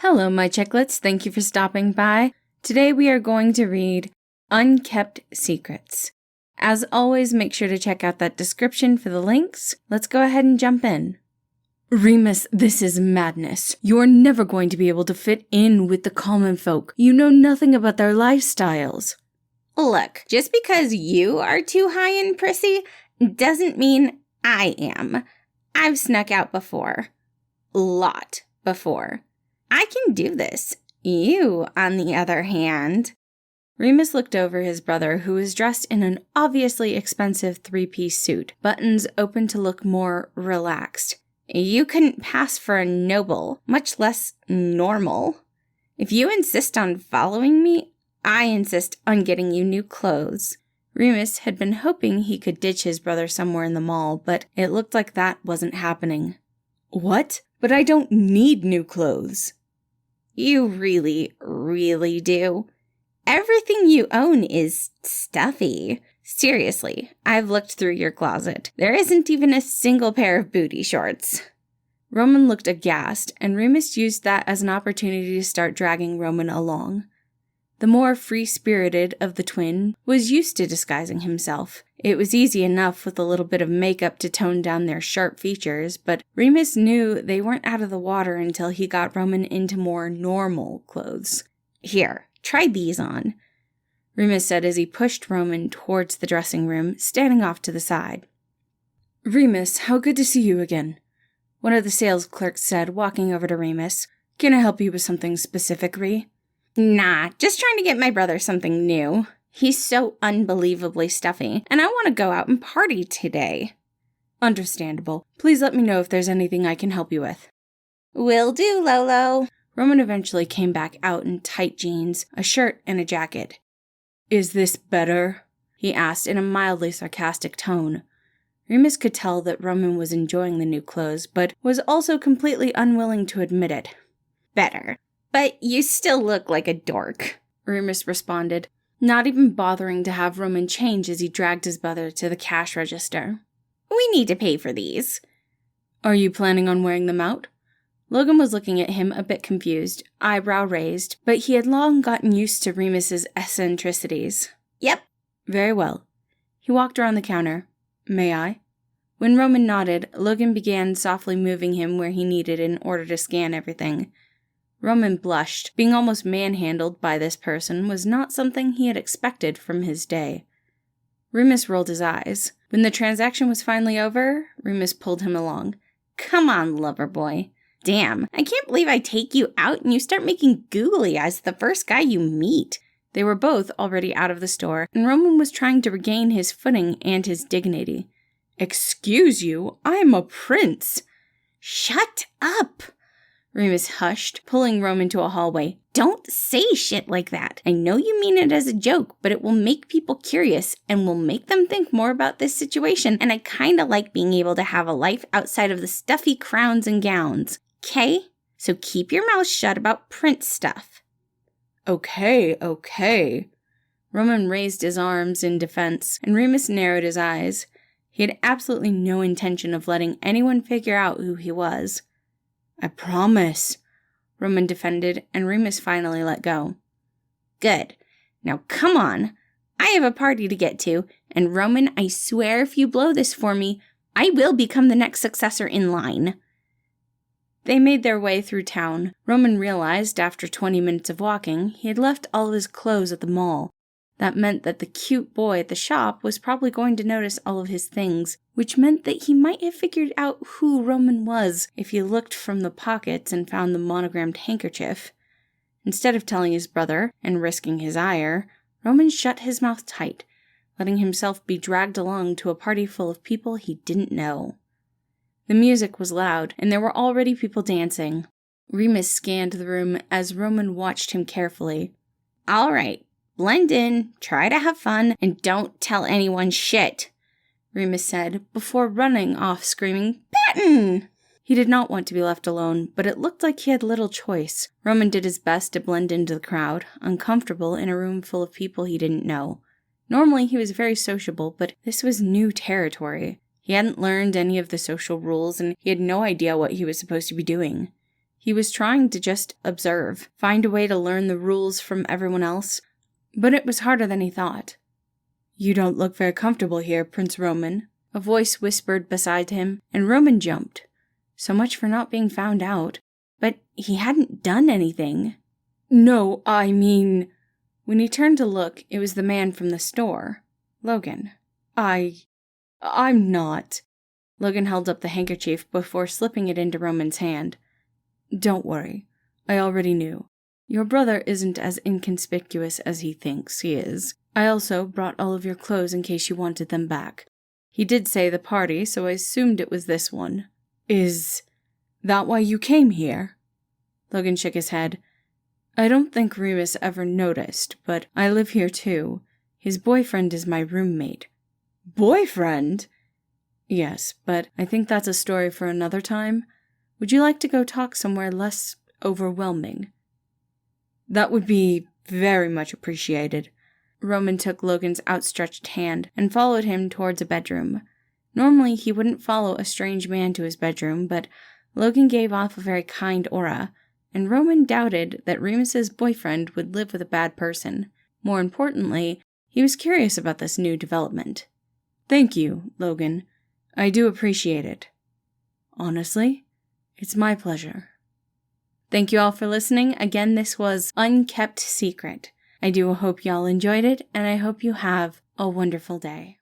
Hello, my chicklets. Thank you for stopping by. Today we are going to read Unkept Secrets. As always, make sure to check out that description for the links. Let's go ahead and jump in. Remus, this is madness. You're never going to be able to fit in with the common folk. You know nothing about their lifestyles. Look, just because you are too high and prissy doesn't mean I am. I've snuck out before. Lot before. I can do this. You, on the other hand. Remus looked over his brother, who was dressed in an obviously expensive three-piece suit, buttons open to look more relaxed. You couldn't pass for a noble, much less normal. If you insist on following me, I insist on getting you new clothes. Remus had been hoping he could ditch his brother somewhere in the mall, but it looked like that wasn't happening. What? But I don't need new clothes. You really, really do. Everything you own is stuffy. Seriously, I've looked through your closet. There isn't even a single pair of booty shorts. Roman looked aghast, and Remus used that as an opportunity to start dragging Roman along. The more free-spirited of the twin was used to disguising himself. It was easy enough with a little bit of makeup to tone down their sharp features, but Remus knew they weren't out of the water until he got Roman into more normal clothes. Here, try these on, Remus said as he pushed Roman towards the dressing room, standing off to the side. Remus, how good to see you again, one of the sales clerks said, walking over to Remus. Can I help you with something specific, Ree? Nah, just trying to get my brother something new. He's so unbelievably stuffy, and I want to go out and party today. Understandable. Please let me know if there's anything I can help you with. Will do, Lolo. Roman eventually came back out in tight jeans, a shirt, and a jacket. Is this better? He asked in a mildly sarcastic tone. Remus could tell that Roman was enjoying the new clothes, but was also completely unwilling to admit it. Better. But you still look like a dork, Remus responded, not even bothering to have Roman change as he dragged his brother to the cash register. We need to pay for these. Are you planning on wearing them out? Logan was looking at him a bit confused, eyebrow raised, but he had long gotten used to Remus's eccentricities. Yep. Very well. He walked around the counter. May I? When Roman nodded, Logan began softly moving him where he needed in order to scan everything. Roman blushed. Being almost manhandled by this person was not something he had expected from his day. Remus rolled his eyes. When the transaction was finally over, Remus pulled him along. Come on, lover boy. Damn, I can't believe I take you out and you start making googly eyes the first guy you meet. They were both already out of the store, and Roman was trying to regain his footing and his dignity. Excuse you, I'm a prince. Shut up. Remus hushed, pulling Roman to a hallway. Don't say shit like that. I know you mean it as a joke, but it will make people curious and will make them think more about this situation, and I kinda like being able to have a life outside of the stuffy crowns and gowns. 'Kay? So keep your mouth shut about prince stuff. Okay. Roman raised his arms in defense, and Remus narrowed his eyes. He had absolutely no intention of letting anyone figure out who he was. I promise, Roman defended, and Remus finally let go. Good. Now come on. I have a party to get to, and Roman, I swear if you blow this for me, I will become the next successor in line. They made their way through town. Roman realized, after 20 minutes of walking, he had left all of his clothes at the mall. That meant that the cute boy at the shop was probably going to notice all of his things, which meant that he might have figured out who Roman was if he looked from the pockets and found the monogrammed handkerchief. Instead of telling his brother and risking his ire, Roman shut his mouth tight, letting himself be dragged along to a party full of people he didn't know. The music was loud, and there were already people dancing. Remus scanned the room as Roman watched him carefully. All right. Blend in, try to have fun, and don't tell anyone shit, Remus said, before running off screaming, Patton! He did not want to be left alone, but it looked like he had little choice. Roman did his best to blend into the crowd, uncomfortable in a room full of people he didn't know. Normally he was very sociable, but this was new territory. He hadn't learned any of the social rules, and he had no idea what he was supposed to be doing. He was trying to just observe, find a way to learn the rules from everyone else, but it was harder than he thought. "You don't look very comfortable here, Prince Roman," a voice whispered beside him, and Roman jumped. So much for not being found out. But he hadn't done anything. "No, I mean..." When he turned to look, it was the man from the store, Logan. I'm not." Logan held up the handkerchief before slipping it into Roman's hand. "Don't worry. I already knew. Your brother isn't as inconspicuous as he thinks he is. I also brought all of your clothes in case you wanted them back. He did say the party, so I assumed it was this one. Is that why you came here?" Logan shook his head. "I don't think Remus ever noticed, but I live here too. His boyfriend is my roommate." "Boyfriend?" "Yes, but I think that's a story for another time. Would you like to go talk somewhere less overwhelming?" "That would be very much appreciated." Roman took Logan's outstretched hand and followed him towards a bedroom. Normally, he wouldn't follow a strange man to his bedroom, but Logan gave off a very kind aura, and Roman doubted that Remus's boyfriend would live with a bad person. More importantly, he was curious about this new development. "Thank you, Logan. I do appreciate it." "Honestly, it's my pleasure." Thank you all for listening. Again, this was Unkept Secret. I do hope y'all enjoyed it, and I hope you have a wonderful day.